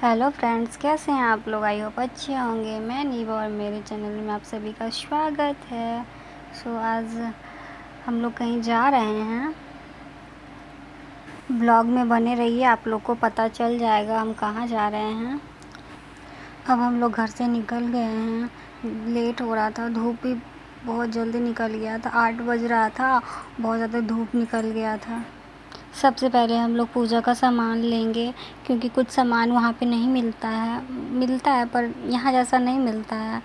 Hello friends, कैसे हैं आप लोग। आई होप अच्छे होंगे। मैं नीवा और मेरे चैनल में आप सभी का स्वागत है। आज हम लोग कहीं जा रहे हैं। ब्लॉग में बने रहिए, आप लोग को पता चल जाएगा हम कहाँ जा रहे हैं। अब हम लोग घर से निकल गए हैं। लेट हो रहा था, धूप भी बहुत जल्दी निकल गया था। 8 बज रहा था, बहुत ज़्यादा धूप निकल गया था। सबसे पहले हम लोग पूजा का सामान लेंगे, क्योंकि कुछ सामान वहाँ पे नहीं मिलता है पर यहाँ जैसा नहीं मिलता है।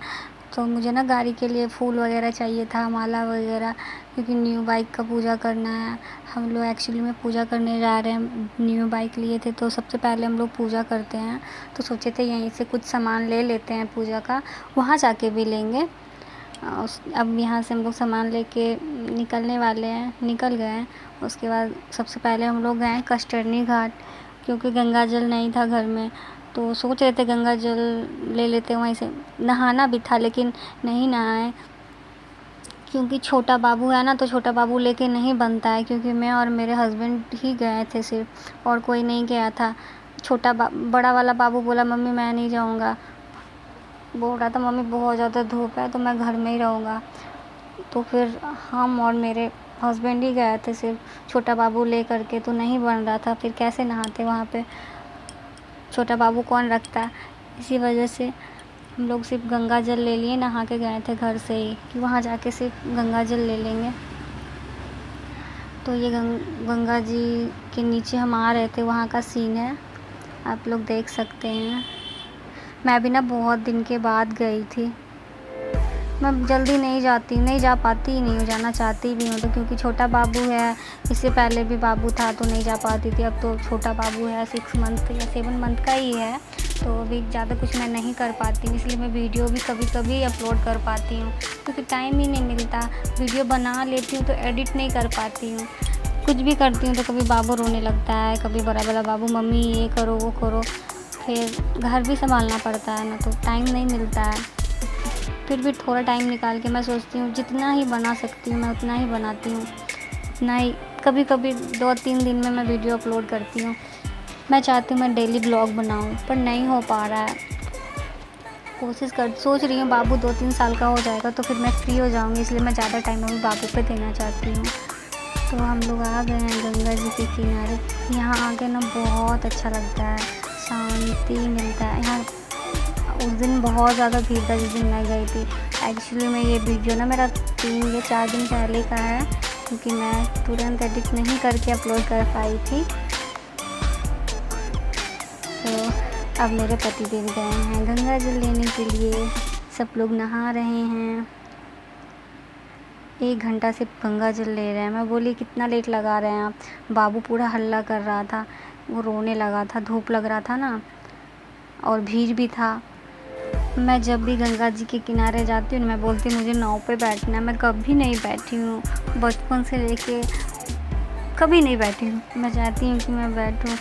तो मुझे ना गाड़ी के लिए फूल वगैरह चाहिए था, माला वगैरह, क्योंकि न्यू बाइक का पूजा करना है। हम लोग एक्चुअली में पूजा करने जा रहे हैं। न्यू बाइक लिए थे तो सबसे पहले हम लोग पूजा करते हैं, तो सोचे थे यहीं से कुछ सामान ले लेते हैं पूजा का, वहाँ जाके भी लेंगे। अब यहाँ से हम लोग सामान लेके निकल गए हैं। उसके बाद सबसे पहले हम लोग गए कष्टर्नी घाट, क्योंकि गंगा जल नहीं था घर में, तो सोच रहे थे गंगा जल ले लेते। वहीं से नहाना भी था लेकिन नहीं नहाए, क्योंकि छोटा बाबू है ना, तो छोटा बाबू लेके नहीं बनता है। क्योंकि मैं और मेरे हस्बैंड ही गए थे सिर्फ, और कोई नहीं गया था। बड़ा वाला बाबू बोला मम्मी मैं नहीं जाऊँगा, बोल रहा था मम्मी बहुत ज़्यादा धूप है तो मैं घर में ही रहूँगा। तो फिर हम और मेरे हस्बैंड ही गए थे सिर्फ, छोटा बाबू ले करके, तो नहीं बन रहा था। फिर कैसे नहाते वहाँ पे, छोटा बाबू कौन रखता। इसी वजह से हम लोग सिर्फ गंगा जल ले लिए, नहा के गए थे घर से ही, कि वहाँ जाके सिर्फ गंगा जल ले लेंगे। तो ये गंगा जी के नीचे हम आ रहे थे, वहाँ का सीन है, आप लोग देख सकते हैं। मैं भी ना बहुत दिन के बाद गई थी। मैं जल्दी नहीं जा पाती ही नहीं हूँ, जाना चाहती भी हूँ तो, क्योंकि छोटा बाबू है। इससे पहले भी बाबू था तो नहीं जा पाती थी, अब तो छोटा बाबू है, 6 मंथ या 7 मंथ का ही है, तो अभी ज़्यादा कुछ मैं नहीं कर पाती हूँ। इसलिए मैं वीडियो भी कभी कभी अपलोड कर पाती हूँ, क्योंकि टाइम ही नहीं मिलता। वीडियो बना लेती हूँ तो एडिट नहीं कर पाती हूँ। कुछ भी करती हूँ तो कभी बाबू रोने लगता है, कभी बड़ा वाला बाबू मम्मी ये करो वो करो, फिर घर भी संभालना पड़ता है ना, तो टाइम नहीं मिलता है। फिर भी थोड़ा टाइम निकाल के मैं सोचती हूँ जितना ही बना सकती हूँ मैं उतना ही बनाती हूँ, उतना ही। कभी कभी 2-3 दिन में मैं वीडियो अपलोड करती हूँ। मैं चाहती हूँ मैं डेली ब्लॉग बनाऊँ, पर नहीं हो पा रहा है। सोच रही हूँ बाबू 2-3 साल का हो जाएगा तो फिर मैं फ्री हो जाऊँगी, इसलिए मैं ज़्यादा टाइम अभी बाबू पे देना चाहती हूँ। तो हम लोग आ गए हैं गंगा जी के किनारे। यहाँ आके ना बहुत अच्छा लगता है, शांति मिलता है यहाँ। उस दिन बहुत ज़्यादा भीड़ था जिस दिन मैं गई थी। एक्चुअली में ये वीडियो ना मेरा 3 या 4 दिन पहले का है, क्योंकि मैं तुरंत एडिट नहीं करके अपलोड कर पाई थी। तो अब मेरे पतिदेव गए हैं गंगा जल लेने के लिए, सब लोग नहा रहे हैं। 1 घंटा से गंगा जल ले रहे हैं। मैं बोली कितना लेट लगा रहे हैं आप। बाबू पूरा हल्ला कर रहा था, वो रोने लगा था, धूप लग रहा था ना, और भीड़ भी था। मैं जब भी गंगा जी के किनारे जाती हूँ मैं बोलती हूँ मुझे नाव पे बैठना है। मैं कभी नहीं बैठी हूँ, बचपन से लेके कभी नहीं बैठी हूँ। मैं चाहती हूँ कि मैं बैठूँ,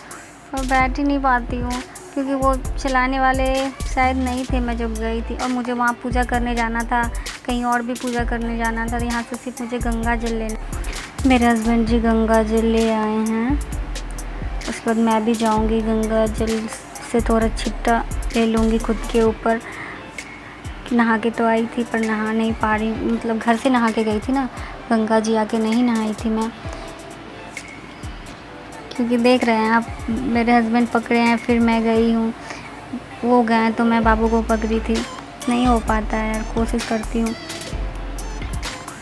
और बैठ ही नहीं पाती हूँ, क्योंकि वो चलाने वाले शायद नहीं थे मैं जब गई थी। और मुझे वहाँ पूजा करने जाना था, कहीं और भी पूजा करने जाना था। यहाँ से सिर्फ मुझे गंगा जल लेना। मेरे हस्बैंड जी गंगा जल ले आए हैं, उसके बाद मैं भी जाऊँगी गंगा जल से थोड़ा छिट्टा ले लूँगी खुद के ऊपर। नहा के तो आई थी पर नहा नहीं पा रही, मतलब घर से नहा के गई थी ना, गंगा जी आके नहीं नहाई थी मैं। क्योंकि देख रहे हैं आप, मेरे हस्बैंड पकड़े हैं फिर मैं गई हूँ, वो गए तो मैं बाबू को पकड़ी थी। नहीं हो पाता है यार, कोशिश करती हूँ।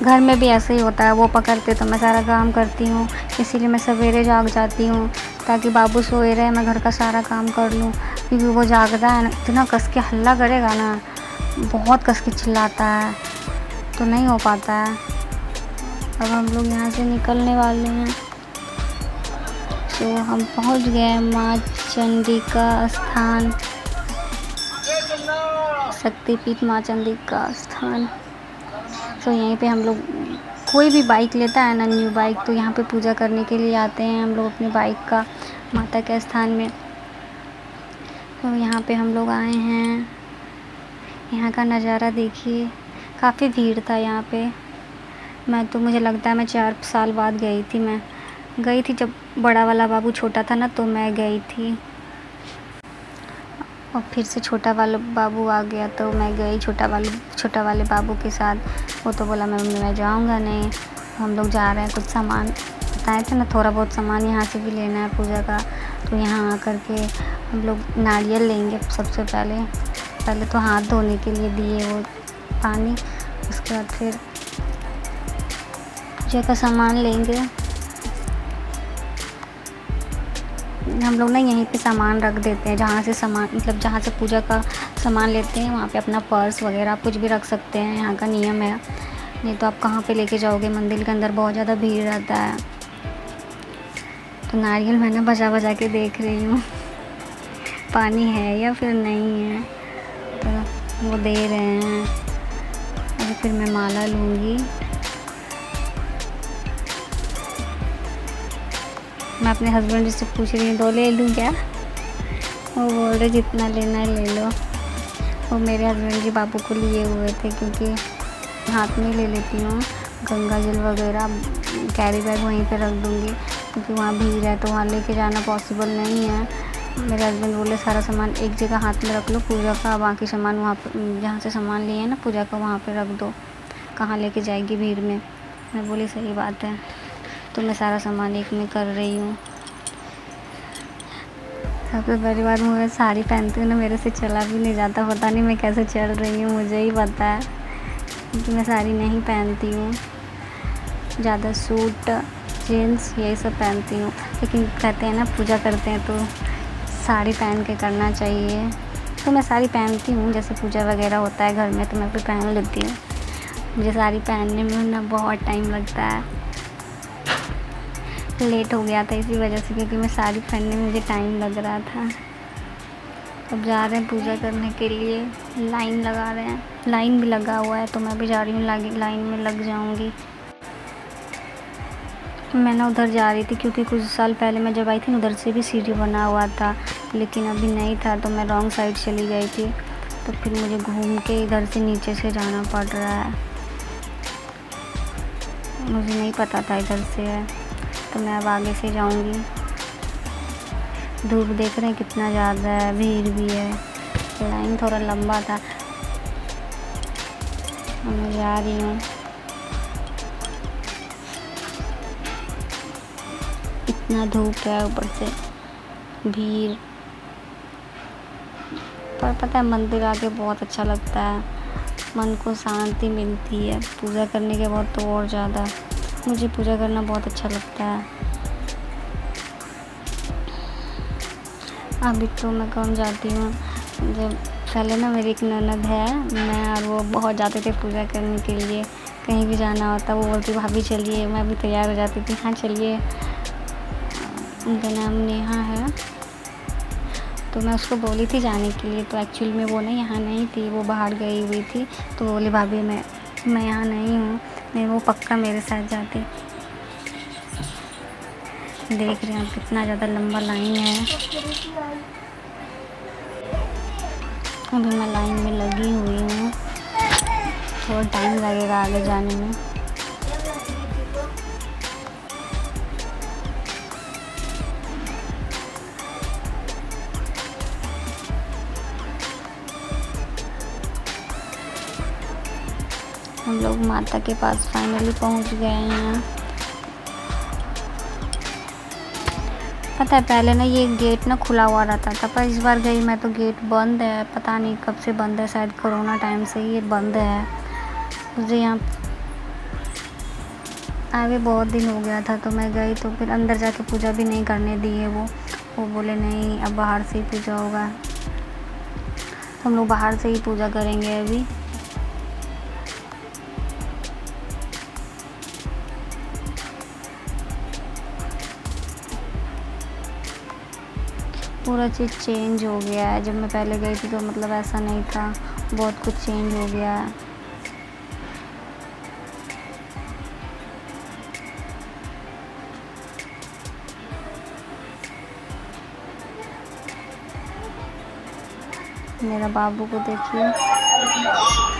घर में भी ऐसे ही होता है, वो पकड़ते तो मैं सारा काम करती हूँ, इसीलिए मैं सवेरे जाग जाती हूँ, ताकि बाबू सोए रहे, मैं घर का सारा काम कर लूँ। क्योंकि वो जागता है ना, इतना कस के हल्ला करेगा ना, बहुत कस के चिल्लाता है, तो नहीं हो पाता है। अब हम लोग यहाँ से निकलने वाले हैं। तो हम पहुँच गए माँ चंडिका स्थान, शक्तिपीठ माँ चंडिका स्थान। तो यहीं पे हम लोग, कोई भी बाइक लेता है ना न्यू बाइक, तो यहाँ पे पूजा करने के लिए आते हैं हम लोग अपने बाइक का, माता के स्थान में। तो यहाँ पे हम लोग आए हैं। यहाँ का नज़ारा देखिए, काफ़ी भीड़ था यहाँ पे। मुझे लगता है मैं 4 साल बाद गई थी जब बड़ा वाला बाबू छोटा था ना, तो मैं गई थी। और फिर से छोटा वाला बाबू आ गया तो मैं गई छोटा वाले बाबू के साथ। वो तो बोला मैं जाऊँगा नहीं। हम लोग जा रहे हैं, कुछ सामान बताए थे ना, थोड़ा बहुत सामान यहाँ से भी लेना है पूजा का। तो यहाँ आकर के हम लोग नारियल लेंगे। सबसे पहले तो हाथ धोने के लिए दिए वो पानी, उसके बाद फिर पूजा का सामान लेंगे। हम लोग ना यहीं पे सामान रख देते हैं, जहाँ से पूजा का सामान लेते हैं वहाँ पे अपना पर्स वगैरह आप कुछ भी रख सकते हैं। यहाँ का नियम है, नहीं तो आप कहाँ पे लेके जाओगे, मंदिर के अंदर बहुत ज़्यादा भीड़ रहता है। तो नारियल मैंने बजा के देख रही हूँ पानी है या फिर नहीं है। तो वो दे रहे हैं। अभी फिर मैं माला लूँगी। मैं अपने हस्बैंड जी से पूछ रही हूँ 2 ले लूँ क्या। वो बोल रहे जितना लेना है ले लो। वो मेरे हस्बैंड जी बाबू को लिए हुए थे, क्योंकि हाथ में ले लेती हूँ गंगा जल वगैरह, कैरी बैग वहीं पे रख दूँगी, क्योंकि वहाँ भीड़ है तो वहाँ लेके जाना पॉसिबल नहीं है। मेरे हस्बैंड बोले सारा सामान एक जगह हाथ में रख लो पूजा का, बाकी सामान वहाँ पर जहाँ से सामान लिए हैं ना पूजा का वहाँ पे रख दो, कहाँ लेके जाएगी भीड़ में। मैं बोली सही बात है। तो मैं सारा सामान एक में कर रही हूँ। सबसे पहली बार मैं साड़ी पहनती हूँ ना, मेरे से चला भी नहीं जाता, पता नहीं मैं कैसे चल रही हूँ, मुझे ही पता है, क्योंकि मैं साड़ी नहीं पहनती हूँ, ज़्यादा सूट जीन्स यही सब पहनती हूँ। लेकिन कहते हैं ना पूजा करते हैं तो साड़ी पहन के करना चाहिए, तो मैं साड़ी पहनती हूँ। जैसे पूजा वगैरह होता है घर में तो मैं भी पहन लेती हूँ। मुझे साड़ी पहनने में ना बहुत टाइम लगता है। लेट हो गया था इसी वजह से, क्योंकि मैं साड़ी पहनने में मुझे टाइम लग रहा था। अब जा रहे हैं पूजा करने के लिए, लाइन लगा रहे हैं, लाइन भी लगा हुआ है तो मैं भी जा रही हूँ, लाइन में लग जाऊँगी। मैं ना उधर जा रही थी, क्योंकि कुछ साल पहले मैं जब आई थी उधर से भी सीढ़ी बना हुआ था, लेकिन अभी नहीं था तो मैं रॉन्ग साइड चली गई थी, तो फिर मुझे घूम के इधर से नीचे से जाना पड़ रहा है। मुझे नहीं पता था इधर से है, तो मैं अब आगे से जाऊंगी। धूप देख रहे हैं कितना ज़्यादा है, भीड़ भी है, लाइन थोड़ा लंबा था। मैं जा रही हूँ। इतना धूप है, ऊपर से भीड़, पर पता है मंदिर आके बहुत अच्छा लगता है, मन को शांति मिलती है। पूजा करने के बाद तो और ज़्यादा मुझे पूजा करना बहुत अच्छा लगता है। अभी तो मैं कम जाती हूँ, जब पहले ना मेरी एक ननद है, मैं और वो बहुत जाते थे पूजा करने के लिए। कहीं भी जाना होता वो बोलती भाभी चलिए, मैं भी तैयार हो जाती थी, हाँ चलिए। उनका नाम नेहा है, तो मैं उसको बोली थी जाने के लिए, तो एक्चुअल में वो ना यहाँ नहीं थी, वो बाहर गई हुई थी। तो बोली भाभी मैं यहाँ नहीं हूँ, नहीं वो पक्का मेरे साथ जाती। देख रहे हैं कितना ज़्यादा लंबा लाइन है। अभी मैं लाइन में लगी हुई हूँ, थोड़ा टाइम लगेगा आगे जाने में। हम लोग माता के पास फाइनली पहुंच गए हैं। पता है पहले ना ये गेट ना खुला हुआ रहता था, पर इस बार गई मैं तो गेट बंद है, पता नहीं कब से बंद है, शायद कोरोना टाइम से ये बंद है। मुझे यहाँ आगे बहुत दिन हो गया था तो मैं गई, तो फिर अंदर जाके पूजा भी नहीं करने दिए वो बोले नहीं अब बाहर से ही पूजा होगा। तो हम लोग बाहर से ही पूजा करेंगे अभी। पूरा चीज़ चेंज हो गया है, जब मैं पहले गई थी तो मतलब ऐसा नहीं था, बहुत कुछ चेंज हो गया है। मेरा बाबू को देखिए,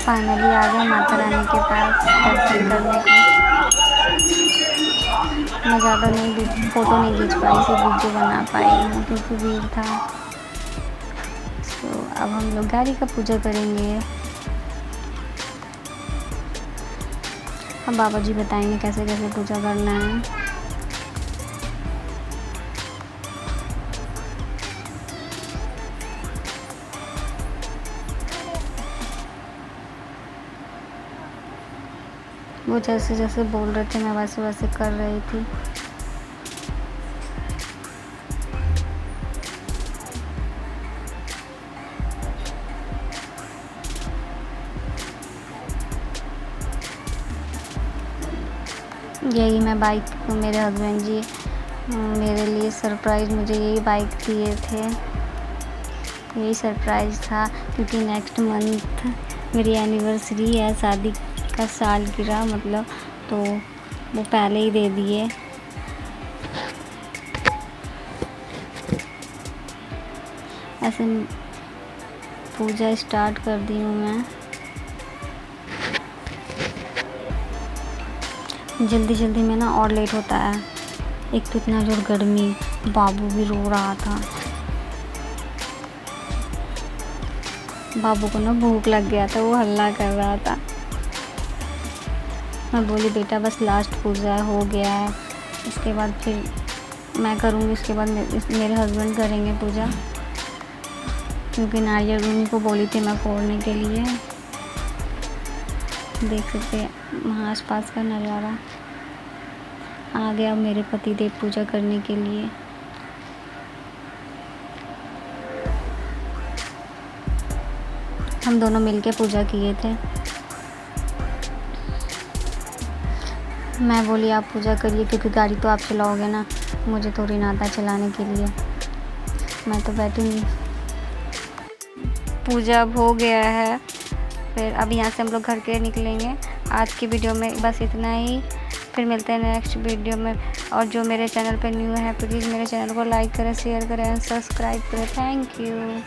फाइनली आ गए माता रानी के पास दर्शन करने को। मैं ज़्यादा फ़ोटो नहीं खींच पाई, सिर्फ वीडियो बना पाई हूँ क्योंकि भीड़ था। तो अब हम लोग गाड़ी का पूजा करेंगे। अब बाबा जी बताएंगे कैसे कैसे पूजा करना है। वो जैसे जैसे बोल रहे थे मैं वैसे वैसे कर रही थी। यही मैं बाइक, मेरे हस्बैंड जी मेरे लिए सरप्राइज़ मुझे यही बाइक दिए थे। यही सरप्राइज़ था क्योंकि नेक्स्ट मंथ मेरी एनिवर्सरी है, शादी का सालगिरह मतलब, तो वो पहले ही दे दिए। ऐसे पूजा स्टार्ट कर दी हूँ मैं। जल्दी जल्दी में ना और लेट होता है। एक तो इतना जोर गर्मी, बाबू भी रो रहा था। बाबू को ना भूख लग गया था, वो हल्ला कर रहा था। मैं बोली बेटा बस लास्ट पूजा हो गया है, इसके बाद फिर मैं करूँगी, उसके बाद मेरे हस्बैंड करेंगे पूजा, क्योंकि नारियल उन्हीं को बोली थी मैं फोड़ने के लिए। देख सकते हैं वहाँ आसपास का नज़ारा। आ गया मेरे पतिदेव पूजा करने के लिए। हम दोनों मिलके पूजा किए थे। मैं बोली आप पूजा करिए क्योंकि गाड़ी तो आप चलाओगे ना, मुझे थोड़ी ना आता चलाने के लिए, मैं तो बैठूंगी। पूजा अब हो गया है, फिर अब यहाँ से हम लोग घर के निकलेंगे। आज की वीडियो में बस इतना ही, फिर मिलते हैं नेक्स्ट वीडियो में। और जो मेरे चैनल पे न्यू है प्लीज़ मेरे चैनल को लाइक करें, शेयर करें एंड सब्सक्राइब करें। Thank you.